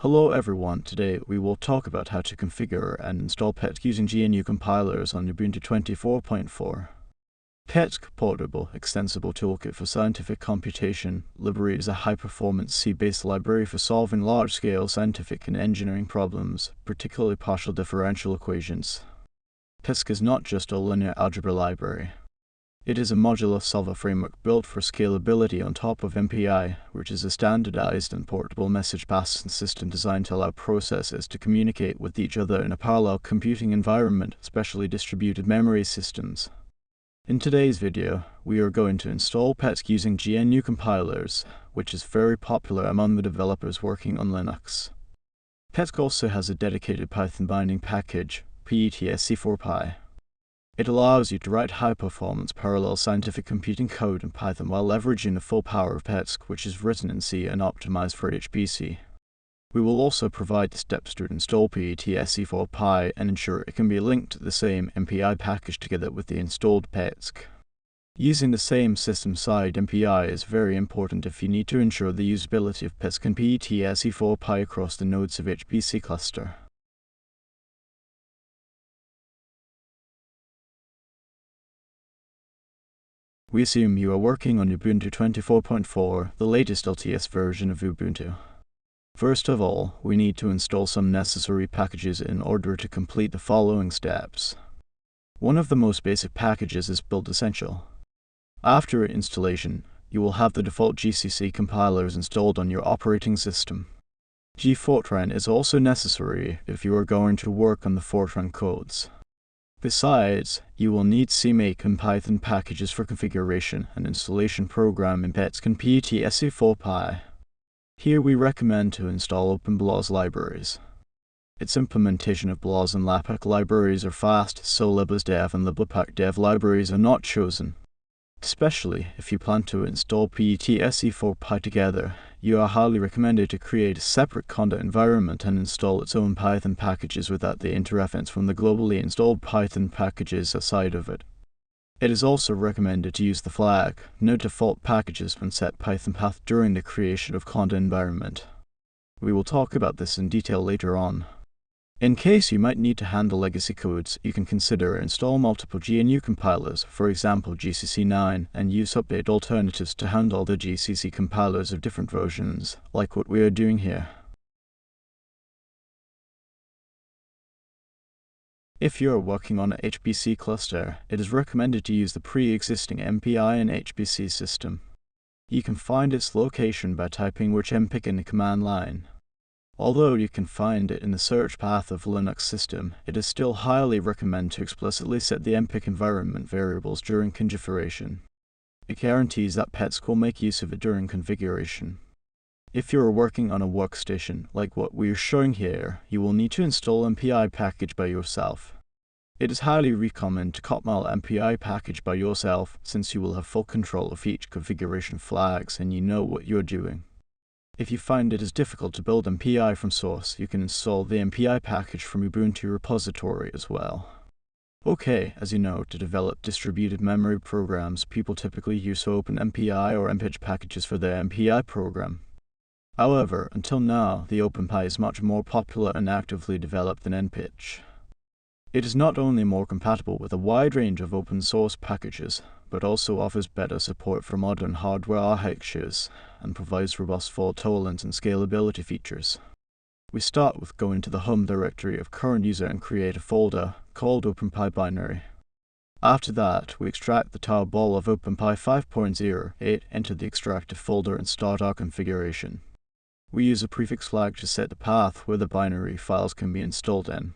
Hello everyone, today we will talk about how to configure and install PETSc using GNU compilers on Ubuntu 24.4. PETSc Portable Extensible Toolkit for Scientific Computation library is a high-performance C-based library for solving large-scale scientific and engineering problems, particularly partial differential equations. PETSc is not just a linear algebra library. It is a modular solver framework built for scalability on top of MPI, which is a standardized and portable message passing system designed to allow processes to communicate with each other in a parallel computing environment, especially distributed memory systems. In today's video, we are going to install PETSc using GNU compilers, which is very popular among the developers working on Linux. PETSc also has a dedicated Python binding package, PETSc4Py. It allows you to write high-performance parallel scientific computing code in Python while leveraging the full power of PETSc, which is written in C and optimized for HPC. We will also provide the steps to install PETSc4Py and ensure it can be linked to the same MPI package together with the installed PETSc. Using the same system-side MPI is very important if you need to ensure the usability of PETSc and PETSc4Py across the nodes of HPC cluster. We assume you are working on Ubuntu 24.4, the latest LTS version of Ubuntu. First of all, we need to install some necessary packages in order to complete the following steps. One of the most basic packages is Build Essential. After installation, you will have the default GCC compilers installed on your operating system. Gfortran is also necessary if you are going to work on the Fortran codes. Besides, you will need CMake and Python packages for configuration and installation program in PETSc and PETSc4Py. Here we recommend to install OpenBLAS libraries. Its implementation of BLAS and LAPACK libraries are fast, so liblasdev and liblapackdev libraries are not chosen. Especially if you plan to install PETSc4Py together, you are highly recommended to create a separate conda environment and install its own Python packages without the interference from the globally installed Python packages aside of it. It is also recommended to use the flag, no default packages when set Python path during the creation of conda environment. We will talk about this in detail later on. In case you might need to handle legacy codes, you can consider install multiple GNU compilers, for example GCC9, and use update alternatives to handle the GCC compilers of different versions, like what we are doing here. If you are working on an HPC cluster, it is recommended to use the pre-existing MPI and HPC system. You can find its location by typing which MPIC in the command line. Although you can find it in the search path of Linux system, it is still highly recommended to explicitly set the MPIC environment variables during configuration. It guarantees that PETSc will make use of it during configuration. If you are working on a workstation, like what we are showing here, you will need to install MPI package by yourself. It is highly recommended to compile MPI package by yourself, since you will have full control of each configuration flags and you know what you are doing. If you find it is difficult to build MPI from source, you can install the MPI package from Ubuntu repository as well. Okay, as you know, to develop distributed memory programs, people typically use OpenMPI or MPICH packages for their MPI program. However, until now, the OpenPy is much more popular and actively developed than MPICH. It is not only more compatible with a wide range of open source packages, but also offers better support for modern hardware architectures and provides robust fault tolerance and scalability features. We start with going to the home directory of current user and create a folder called OpenPy binary. After that, we extract the tarball of OpenPy 5.08, enter the extracted folder and start our configuration. We use a prefix flag to set the path where the binary files can be installed in.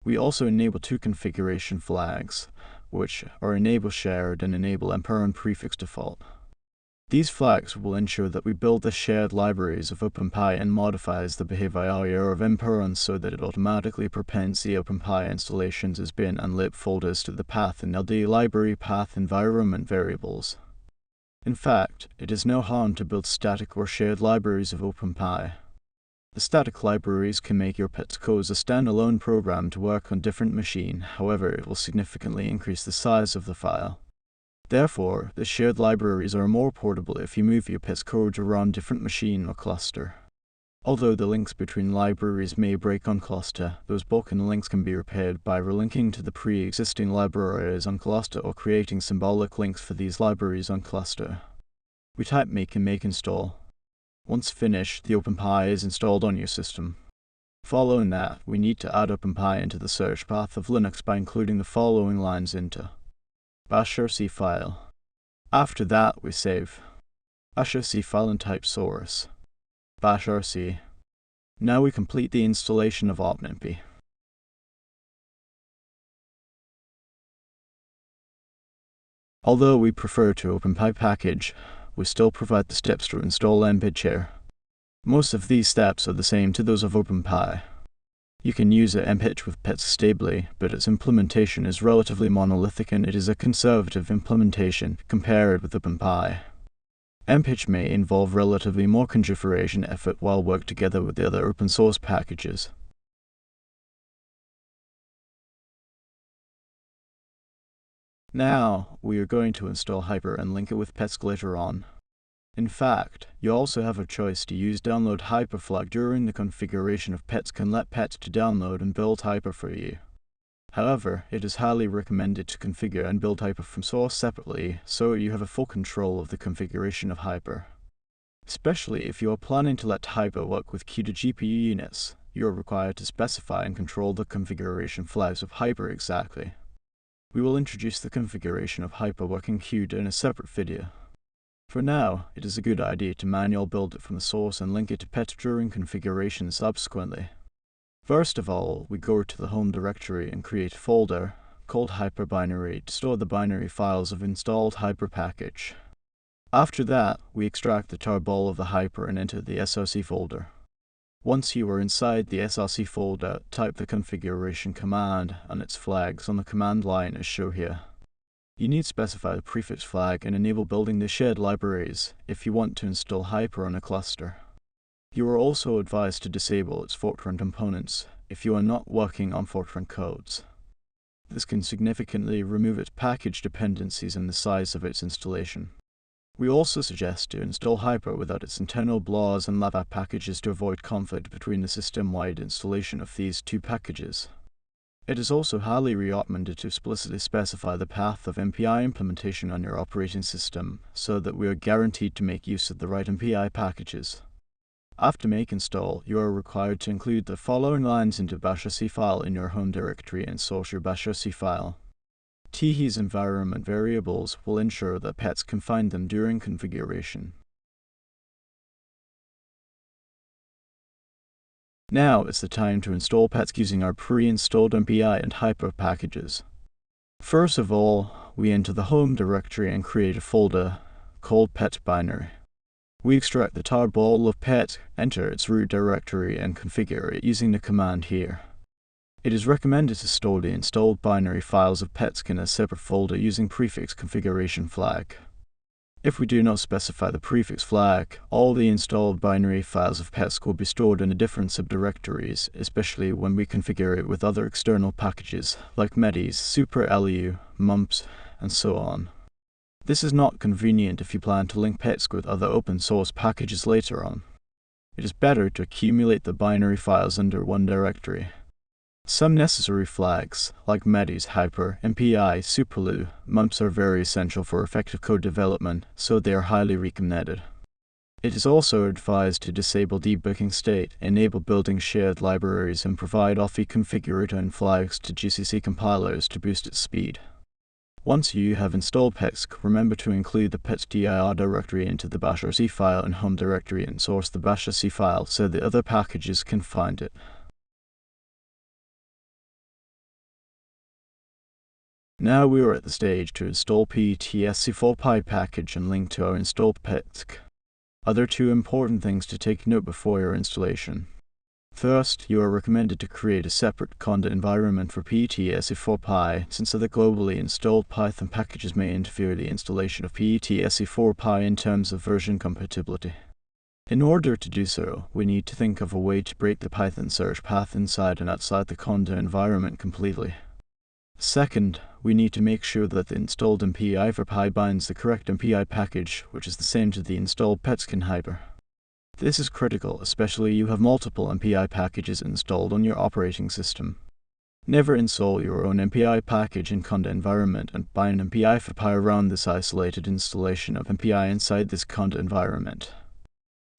We also enable two configuration flags, which are enable shared and enable emperor prefix default. These flags will ensure that we build the shared libraries of OpenPy and modifies the behavior of emperor so that it automatically prepends the OpenPy installations as bin and lib folders to the path and LD library path environment variables. In fact, it is no harm to build static or shared libraries of OpenPy. The static libraries can make your PETSc code a standalone program to work on different machine, however it will significantly increase the size of the file. Therefore, the shared libraries are more portable if you move your PETSc code around different machine or cluster. Although the links between libraries may break on cluster, those broken links can be repaired by relinking to the pre-existing libraries on cluster or creating symbolic links for these libraries on cluster. We type make and make install. Once finished, the OpenPy is installed on your system. Following that, we need to add OpenPy into the search path of Linux by including the following lines into bashrc file. After that, we save bashrc file and type source bashrc. Now we complete the installation of OpenMP. Although we prefer to OpenPy package, we still provide the steps to install mpyt. Most of these steps are the same to those of OpenPy. You can use mpyt with PETSc stably, but its implementation is relatively monolithic and it is a conservative implementation compared with OpenPy. mpyt may involve relatively more configuration effort while work together with the other open source packages. Now, we are going to install Hyper and link it with PETSc later on. In fact, you also have a choice to use download Hyper flag during the configuration of PETSc and let PETSc to download and build Hyper for you. However, it is highly recommended to configure and build Hyper from source separately, so you have a full control of the configuration of Hyper. Especially if you are planning to let Hyper work with CUDA GPU units, you are required to specify and control the configuration flags of Hyper exactly. We will introduce the configuration of Hyper working CUDA in a separate video. For now, it is a good idea to manually build it from the source and link it to PETSc during configuration subsequently. First of all, we go to the home directory and create a folder called Hyper Binary to store the binary files of installed Hyper package. After that, we extract the tarball of the Hyper and enter the src folder. Once you are inside the src folder, type the configuration command and its flags on the command line as shown here. You need to specify the prefix flag and enable building the shared libraries if you want to install Hyper on a cluster. You are also advised to disable its Fortran components if you are not working on Fortran codes. This can significantly remove its package dependencies and the size of its installation. We also suggest to install Hyper without its internal BLAS and lava packages to avoid conflict between the system-wide installation of these two packages. It is also highly recommended to explicitly specify the path of MPI implementation on your operating system so that we are guaranteed to make use of the right MPI packages. After make install, you are required to include the following lines into bashrc file in your home directory and source your bashrc file. THE's environment variables will ensure that PETSc can find them during configuration. Now is the time to install PETSc using our pre-installed MPI and Hyper packages. First of all, we enter the home directory and create a folder called PET binary. We extract the tarball of PETSc, enter its root directory and configure it using the command here. It is recommended to store the installed binary files of PETSc in a separate folder using prefix configuration flag. If we do not specify the prefix flag, all the installed binary files of PETSc will be stored in different subdirectories, especially when we configure it with other external packages like medis, superlu, mumps, and so on. This is not convenient if you plan to link PETSc with other open source packages later on. It is better to accumulate the binary files under one directory. Some necessary flags, like medis, hyper, MPI, superlu, mumps are very essential for effective code development, so they are highly recommended. It is also advised to disable debugging state, enable building shared libraries, and provide offy configurator and flags to GCC compilers to boost its speed. Once you have installed PETSc, remember to include the PETSc.dir directory into the bashrc file and home directory and source the bashrc file so the other packages can find it. Now we are at the stage to install PETSc4Py package and link to our installed PETSc. Other two important things to take note before your installation. First, you are recommended to create a separate conda environment for PETSc4Py since other globally installed Python packages may interfere with the installation of PETSc4Py in terms of version compatibility. In order to do so, we need to think of a way to break the Python search path inside and outside the conda environment completely. Second, we need to make sure that the installed MPI for Py binds the correct MPI package, which is the same to the installed PETSc in Hyper. This is critical, especially if you have multiple MPI packages installed on your operating system. Never install your own MPI package in conda environment and bind MPI4Py around this isolated installation of MPI inside this conda environment.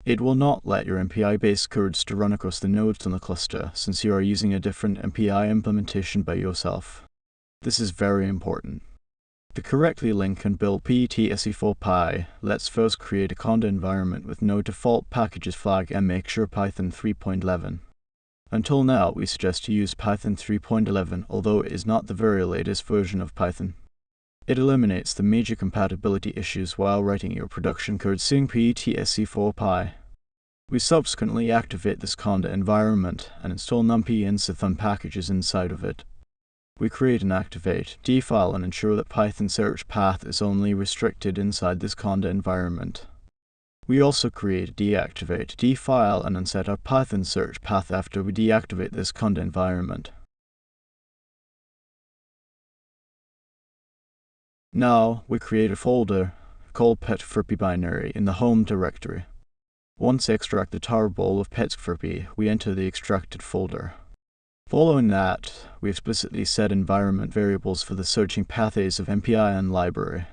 It will not let your MPI-based codes to run across the nodes on the cluster, since you are using a different MPI implementation by yourself. This is very important. To correctly link and build PETSc4Py, let's first create a conda environment with no default packages flag and make sure Python 3.11. Until now, we suggest to use Python 3.11, although it is not the very latest version of Python. It eliminates the major compatibility issues while writing your production code using PETSc4Py. We subsequently activate this conda environment and install numpy and Cython packages inside of it. We create and activate D file and ensure that Python search path is only restricted inside this conda environment. We also create a deactivate D file and then set our Python search path after we deactivate this conda environment. Now, we create a folder called PETSc4Py binary in the home directory. Once extract the tarball of PETSc4Py, we enter the extracted folder. Following that, we explicitly set environment variables for the searching paths of MPI and library.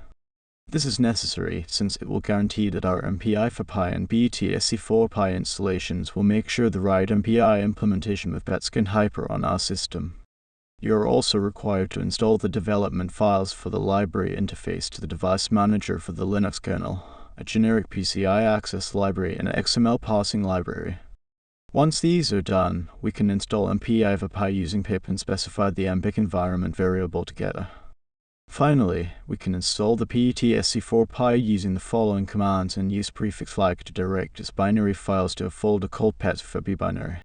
This is necessary since it will guarantee that our MPI4Py and PETSc4Py installations will make sure the right MPI implementation with PETSc and Hyper on our system. You are also required to install the development files for the library interface to the device manager for the Linux kernel, a generic PCI access library and an XML parsing library. Once these are done, we can install MPI4Py using pip and specify the MPIC environment variable together. Finally, we can install the PETSc4Py using the following commands and use prefix flag to direct its binary files to a folder called PETSc4Py binary.